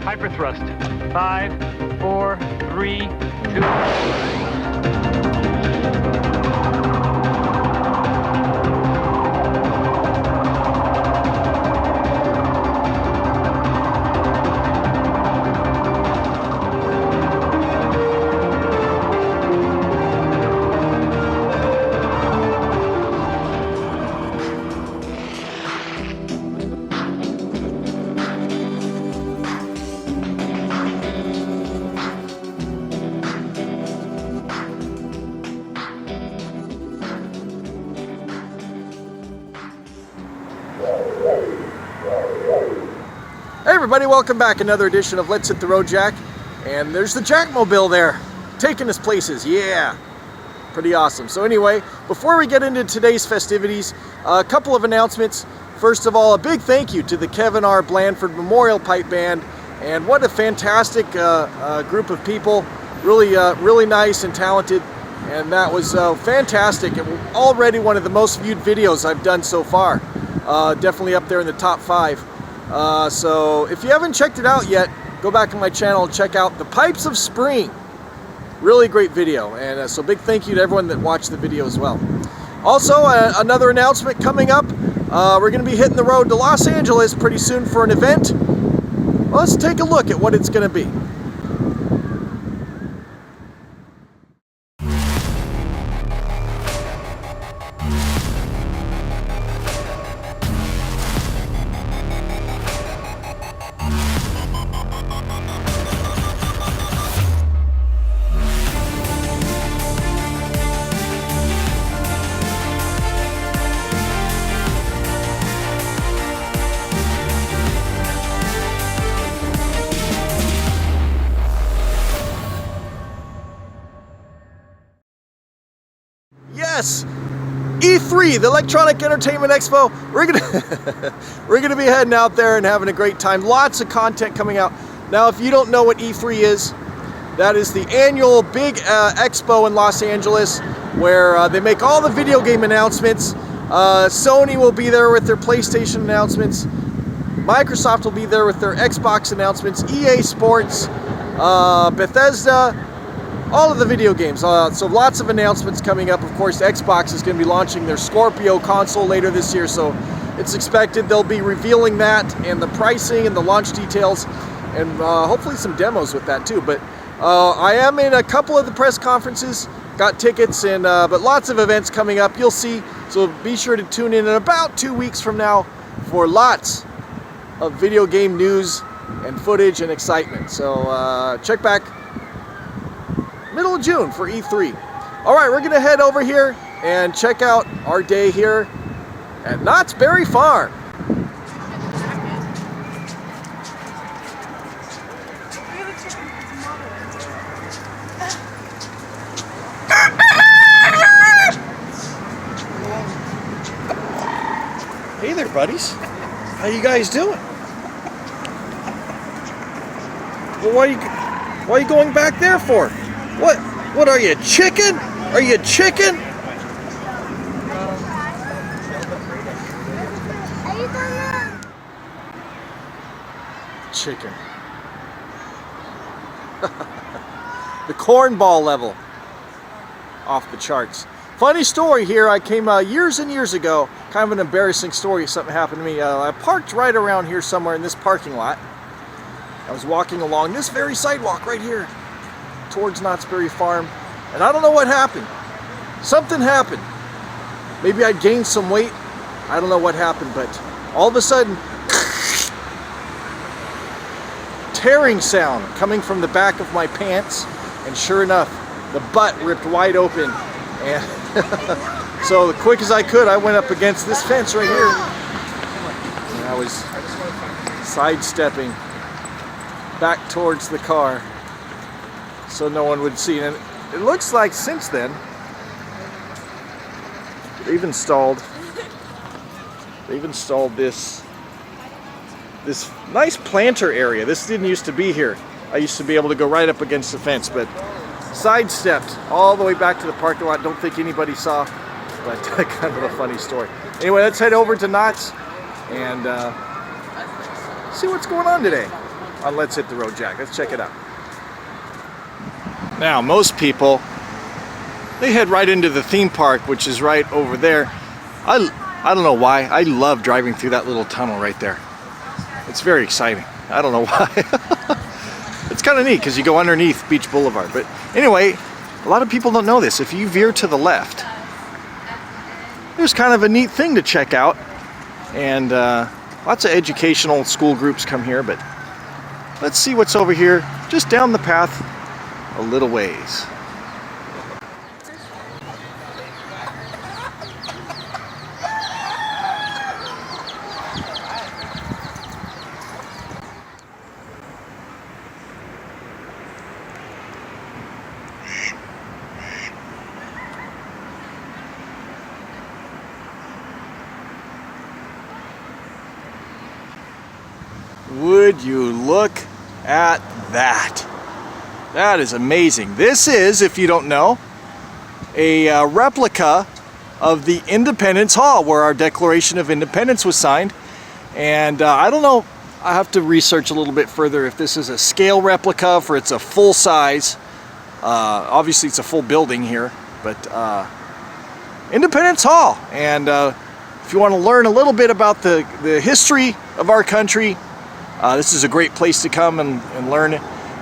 Hyperthrust. 5, 4, 3, 2. Hey everybody, welcome back. Another edition of Let's Hit the Road Jack. And there's the Jackmobile there, taking us places. Yeah, pretty awesome. So anyway, before we get into today's festivities, a couple of announcements. First of all, a big thank you to the Kevin R. Blandford Memorial Pipe Band. And what a fantastic group of people. Really nice and talented. And that was fantastic. And already one of the most viewed videos I've done so far. Definitely up there in the top 5. So if you haven't checked it out yet, go back on my channel and check out The Pipes of Spring. Really great video, and so big thank you to everyone that watched the video as well. Also, another announcement coming up. We're going to be hitting the road to Los Angeles pretty soon for an event. Well, let's take a look at what it's going to be. Yes, E3, the Electronic Entertainment Expo. We're gonna be heading out there and having a great time. Lots of content coming out. Now, if you don't know what E3 is, that is the annual big expo in Los Angeles where they make all the video game announcements. Sony will be there with their PlayStation announcements. Microsoft will be there with their Xbox announcements. EA Sports, Bethesda. All of the video games, so lots of announcements coming up. Of course, Xbox is going to be launching their Scorpio console later this year, so it's expected they'll be revealing that and the pricing and the launch details, and hopefully some demos with that too. But I am in a couple of the press conferences, got tickets, and but lots of events coming up. You'll see, so be sure to tune in about 2 weeks from now for lots of video game news and footage and excitement. So check back middle of June for E3. All right, we're gonna head over here and check out our day here at Knott's Berry Farm. Hey there, buddies. How you guys doing? Well, why are you going back there for? What are you, chicken? Are you chicken? Chicken. The cornball level. Off the charts. Funny story here, I came years and years ago, kind of an embarrassing story, something happened to me. I parked right around here somewhere in this parking lot. I was walking along this very sidewalk right here towards Knott's Berry Farm, and I don't know what happened. Something happened. Maybe I gained some weight. I don't know what happened, but all of a sudden, tearing sound coming from the back of my pants, and sure enough, the butt ripped wide open. And so, quick as I could, I went up against this fence right here, and I was sidestepping back towards the car so no one would see. And it looks like since then they've installed this nice planter area. This didn't used to be here. I used to be able to go right up against the fence, but sidestepped all the way back to the parking lot. Don't think anybody saw, but kind of a funny story. Anyway, let's head over to Knott's and see what's going on today. on Let's Hit the Road Jack. Let's check it out. Now, most people, they head right into the theme park, which is right over there. I don't know why. I love driving through that little tunnel right there. It's very exciting. I don't know why. It's kind of neat because you go underneath Beach Boulevard. But anyway, a lot of people don't know this. If you veer to the left, there's kind of a neat thing to check out. And lots of educational school groups come here. But let's see what's over here, just down the path a little ways. Would you look at that? That is amazing. This is, if you don't know, a replica of the Independence Hall where our Declaration of Independence was signed. And I don't know, I have to research a little bit further if this is a scale replica, if it's a full size. Obviously it's a full building here, but Independence Hall. And if you want to learn a little bit about the history of our country, this is a great place to come and learn.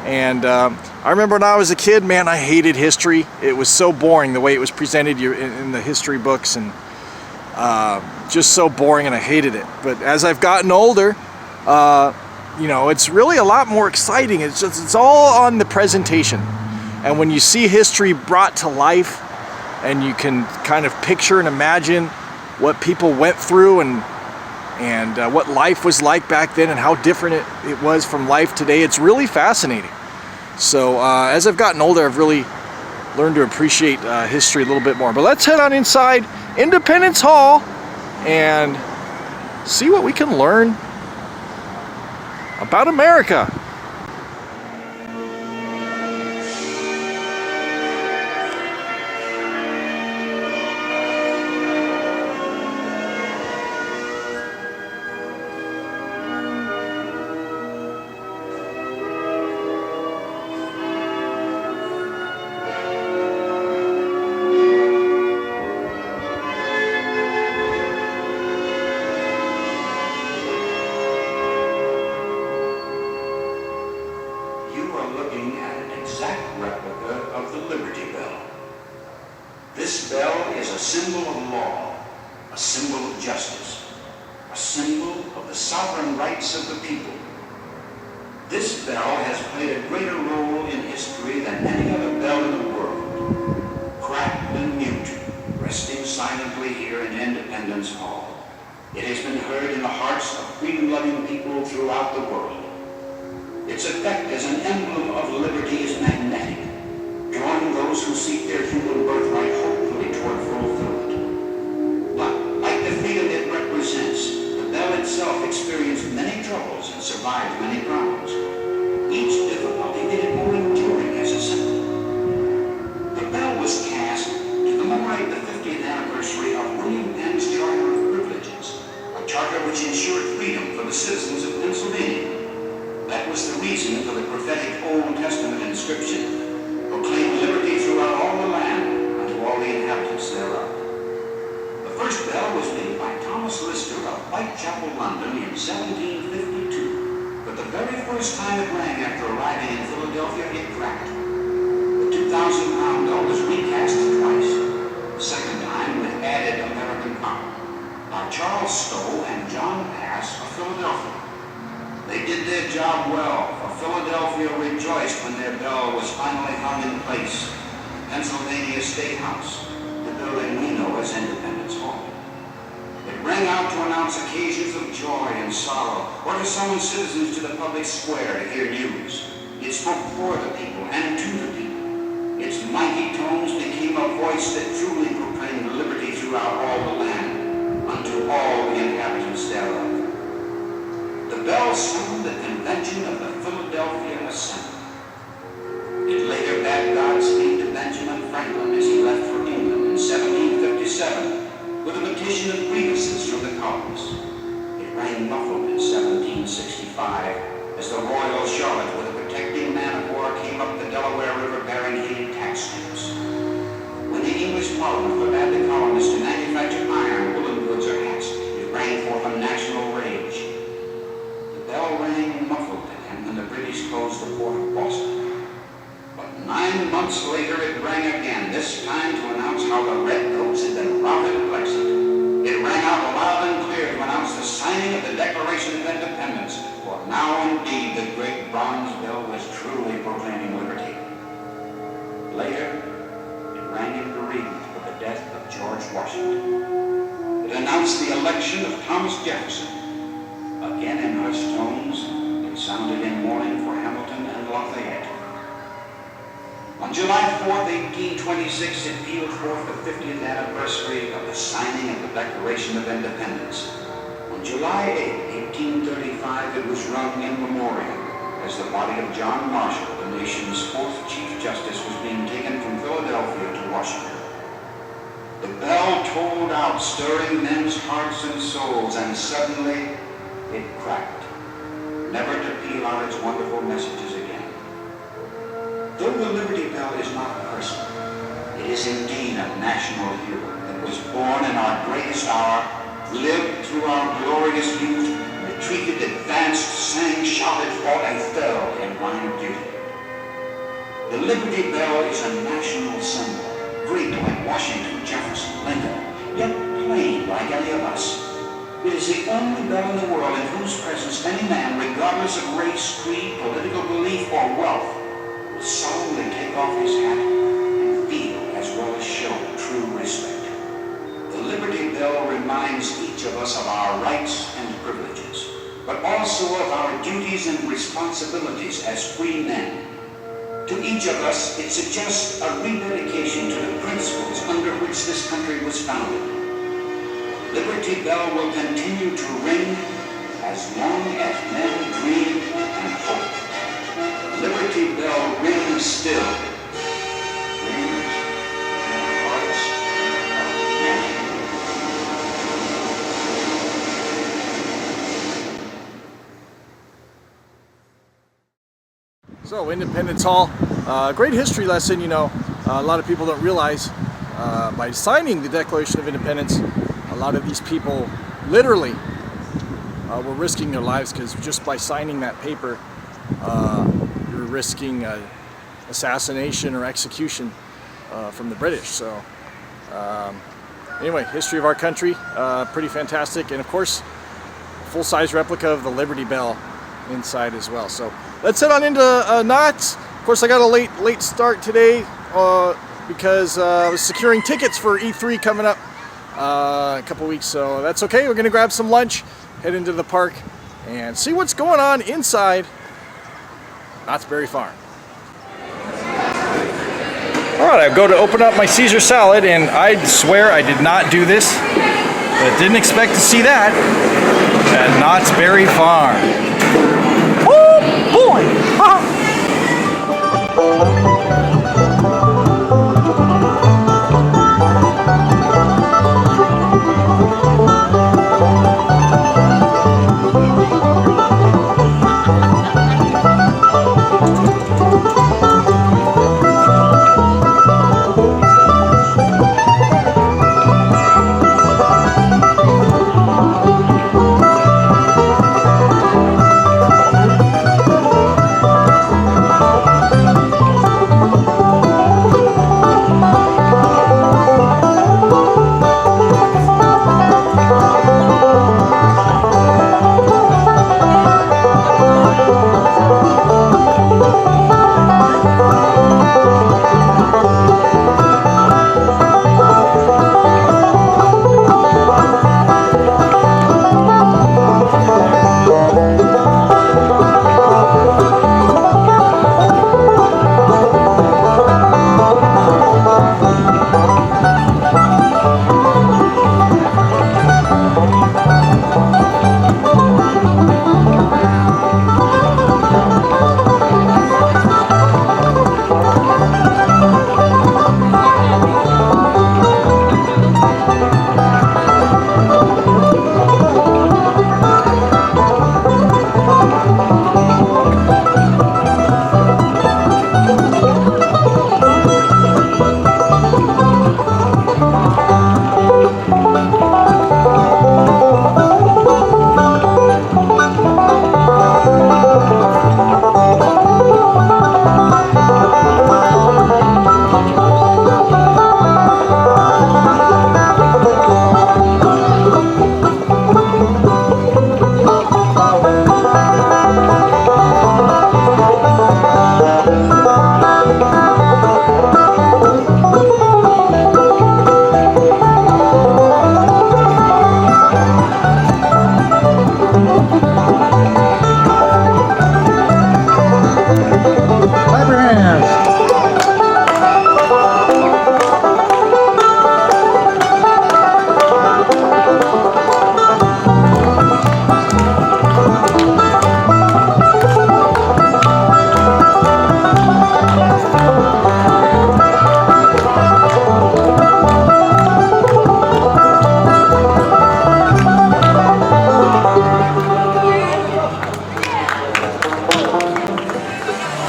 And I remember when I was a kid, man, I hated history. It was so boring the way it was presented in the history books, and just so boring, and I hated it. But as I've gotten older, you know, it's really a lot more exciting. It's all on the presentation. And when you see history brought to life, and you can kind of picture and imagine what people went through and what life was like back then and how different it was from life today, it's really fascinating. So as I've gotten older, I've really learned to appreciate history a little bit more. But let's head on inside Independence Hall and see what we can learn about America. This bell is a symbol of law, a symbol of justice, a symbol of the sovereign rights of the people. This bell has played a greater role in history than any other bell in the world. Cracked and mute, resting silently here in Independence Hall, it has been heard in the hearts of freedom-loving people throughout the world. Its effect as an emblem of liberty is magnetic, drawing those who seek their human birthright hopefully toward fulfillment. But, like the freedom it represents, the bell itself experienced many troubles and survived many problems. Each difficulty made it more enduring as a symbol. The bell was cast to commemorate the 50th anniversary of William Penn's Charter of Privileges, a charter which ensured freedom for the citizens of Pennsylvania. That was the reason for the prophetic Old Testament inscription, proclaim liberty throughout all the land unto all the inhabitants thereof. The first bell was made by Thomas Lister of Whitechapel, London in 1752. But the very first time it rang after arriving in Philadelphia, it cracked. The 2,000-pound bell was recast twice. The second time with added American power by Charles Stowe and John Pass of Philadelphia. They did their job well, for Philadelphia rejoiced when their bell was finally hung in place. Pennsylvania State House, the building we know as Independence Hall. It rang out to announce occasions of joy and sorrow, or to summon citizens to the public square to hear news. It spoke for the people and to the people. Its mighty tones became a voice that truly proclaimed liberty throughout all the land, unto all the inhabitants thereof. The bell summoned the convention of the Philadelphia Assembly. It later bade Godspeed to Benjamin Franklin as he left for England in 1757 with a petition of grievances from the colonists. It rang muffled in 1765 as the Royal Charlotte with a protecting man-of-war came up the Delaware River bearing heavy tax stamps. When the English Parliament forbade the colonists to manufacture iron, woolen goods, or hats, it rang forth a national rage. The bell rang muffled again when the British closed the port of Boston. But 9 months later it rang again, this time to announce how the Redcoats had been routed at Lexington. It rang out loud and clear to announce the signing of the Declaration of Independence, for now indeed the great bronze bell was truly proclaiming liberty. Later, it rang in bereavement for the death of George Washington. It announced the election of Thomas Jefferson. Again in hushed tones, it sounded in mourning for Hamilton and Lafayette. On July 4th, 1826, it pealed forth the 50th anniversary of the signing of the Declaration of Independence. On July 8, 1835, it was rung in memoriam as the body of John Marshall, the nation's fourth Chief Justice, was being taken from Philadelphia to Washington. The bell tolled out, stirring men's hearts and souls, and suddenly it cracked, never to peal out its wonderful messages again. Though the Liberty Bell is not a person, it is indeed a national hero that was born in our greatest hour, lived through our glorious youth, retreated, advanced, sang, shouted, fought, and fell in line of duty. The Liberty Bell is a national symbol, great like Washington, Jefferson, Lincoln, yet plain like any of us. It is the only bell in the world in whose presence any man, regardless of race, creed, political belief, or wealth, will solemnly take off his hat and feel as well as show true respect. The Liberty Bell reminds each of us of our rights and privileges, but also of our duties and responsibilities as free men. To each of us, it suggests a rededication to the principles under which this country was founded. Liberty Bell will continue to ring as long as men dream and hope. Liberty Bell rings still. Rings in the hearts of men. So, Independence Hall, great history lesson, you know. A lot of people don't realize by signing the Declaration of Independence, a lot of these people literally were risking their lives, because just by signing that paper, you're risking assassination or execution from the British. So anyway, history of our country, pretty fantastic, and of course full-size replica of the Liberty Bell inside as well. So let's head on into Knott. Of course, I got a late start today because I was securing tickets for E3 coming up a couple weeks, so that's okay. We're gonna grab some lunch, head into the park, and see what's going on inside Knott's Berry Farm. Alright, I go to open up my Caesar salad, and I swear I did not do this, but didn't expect to see that at Knott's Berry Farm. Oh boy!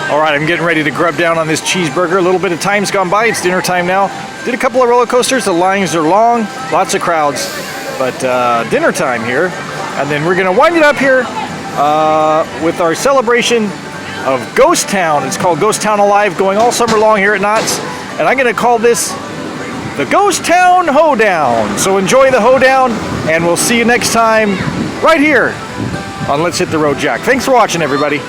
All right, I'm getting ready to grub down on this cheeseburger. A little bit of time's gone by. It's dinner time now. Did a couple of roller coasters. The lines are long, lots of crowds, but dinner time here. And then we're gonna wind it up here with our celebration of Ghost Town. It's called Ghost Town Alive, going all summer long here at Knott's. And I'm gonna call this the Ghost Town Hoedown. So enjoy the Hoedown, and we'll see you next time right here on Let's Hit the Road Jack. Thanks for watching, everybody.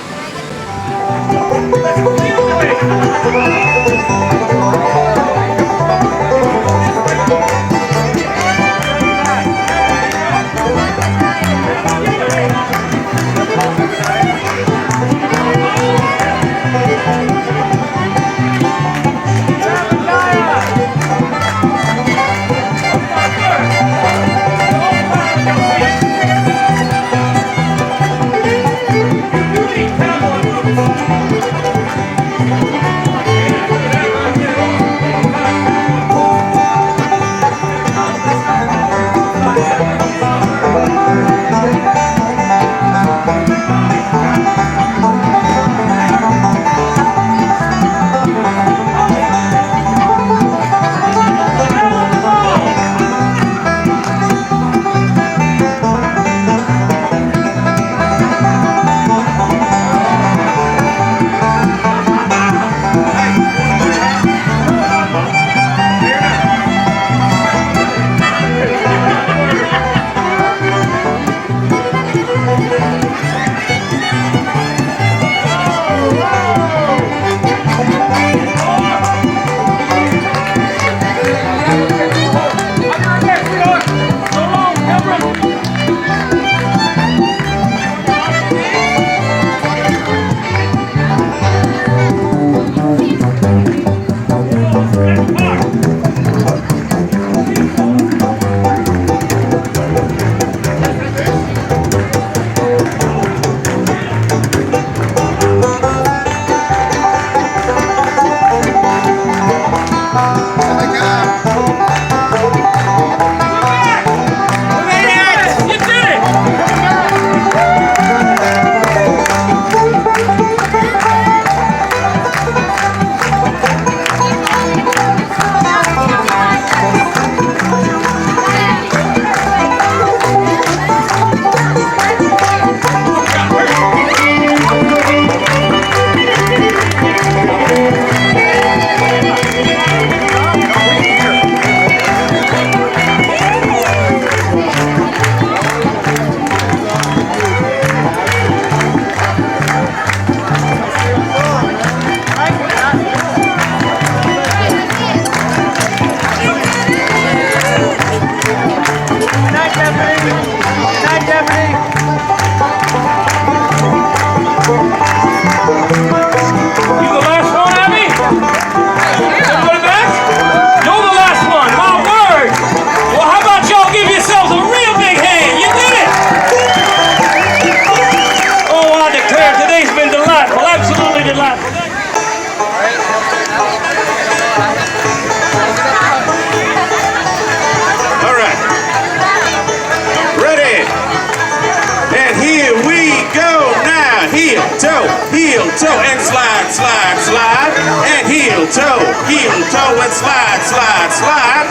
Heel toe and slide, slide, slide, and heel toe and slide, slide, slide.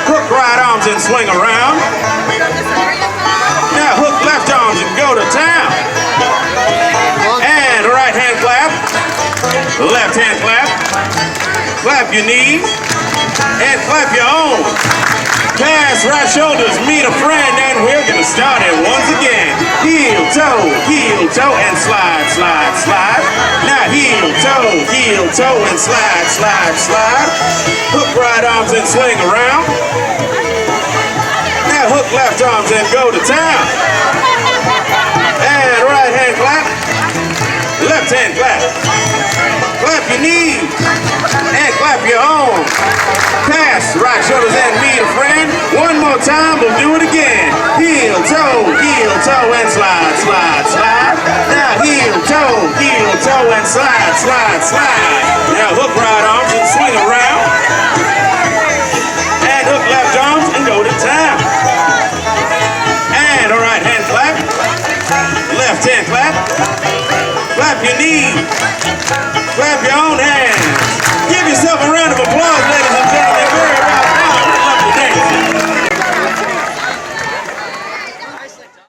Hook right arms and swing around. Now hook left arms and go to town. And right hand clap, left hand clap, clap your knees, and clap your own. Pass right shoulders, meet a friend, and we're gonna start it once again. Heel toe, and slide, slide, slide. Now heel toe, and slide, slide, slide. Hook right arms and swing around. Now hook left arms and go to town. And right hand clap, left hand clap. Clap your knees, and clap your own. Pass right shoulders and meet a friend. One more time, we'll do it again. Heel toe, and slide, slide, slide. Now heel toe, and slide, slide, slide. Now hook right arms and swing around. And hook left arms and go to town. And a right hand clap, left hand clap. Clap your knees. Clap your own hands. Give yourself a round of applause.